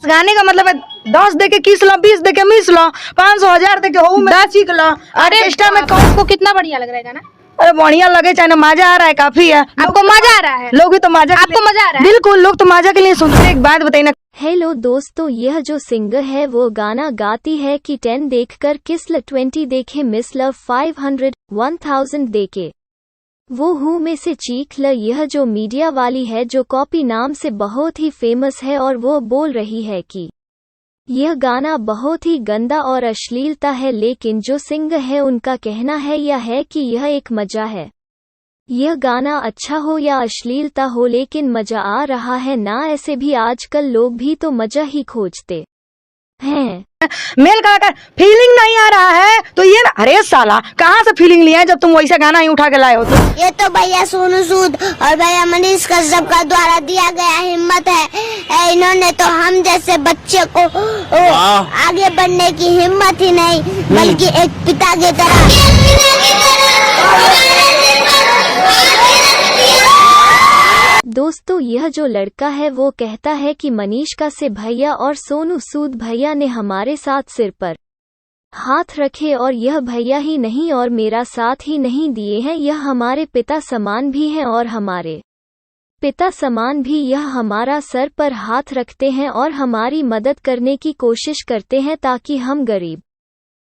गाने का मतलब है 10 दे के किस लो, 20 दे के मिस लो, 500 1000 दे के हो में सीख लो। अरे में आपको कितना बढ़िया लग रहा है गाना? अरे बढ़िया लगे चाहे ना, मजा आ रहा है, काफी है। आपको मजा आ रहा है? लोग भी तो मजा, आपको मजा आ रहा है? बिल्कुल, लोग तो मजा के लिए सुनते हैं। एक बात बताइए ना। हेलो दोस्तों, यह जो सिंगर है वो गाना गाती है कि 10 देखकर किस ल, 20 देखे मिस लव, 500 1000 देके वो हूँ में से चीख ल। यह जो मीडिया वाली है जो कॉपी नाम से बहुत ही फेमस है और वो बोल रही है कि यह गाना बहुत ही गंदा और अश्लीलता है, लेकिन जो सिंगर है उनका कहना है यह है कि यह एक मजा है। यह गाना अच्छा हो या अश्लीलता हो, लेकिन मजा आ रहा है ना। ऐसे भी आजकल लोग भी तो मजा ही खोजते हैं। मेल का फीलिंग नहीं आ रहा है तो ये ना, अरे साला कहाँ से फीलिंग लिया है जब तुम वैसा गाना ही उठा के लाए हो तो? ये तो भैया सोनू सूद और भैया मनीष कश्यप का द्वारा दिया गया हिम्मत है। इन्होंने तो हम जैसे बच्चे को आगे बढ़ने की हिम्मत ही नहीं, बल्कि एक पिता की दोस्तों, यह जो लड़का है वो कहता है कि मनीष कश्यप भैया और सोनू सूद भैया ने हमारे साथ सिर पर हाथ रखे और यह भैया ही नहीं और मेरा साथ ही नहीं दिए हैं, यह हमारे पिता समान भी हैं और हमारे पिता समान भी यह हमारा सर पर हाथ रखते हैं और हमारी मदद करने की कोशिश करते हैं ताकि हम गरीब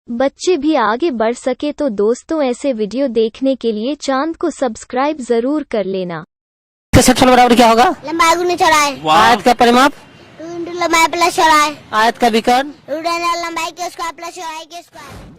बच्चे भी आगे बढ़ सके। तो दोस्तों, ऐसे वीडियो देखने के लिए चैनल को सब्सक्राइब जरूर कर लेना। क्षेत्रफल बराबर क्या होगा? लंबाई गुनी चौड़ाई। आयत का परिमाप? लंबाई प्लस चौड़ाई। आयत का विकर्ण? लंबाई के स्क्वायर प्लस चौड़ाई के स्क्वायर।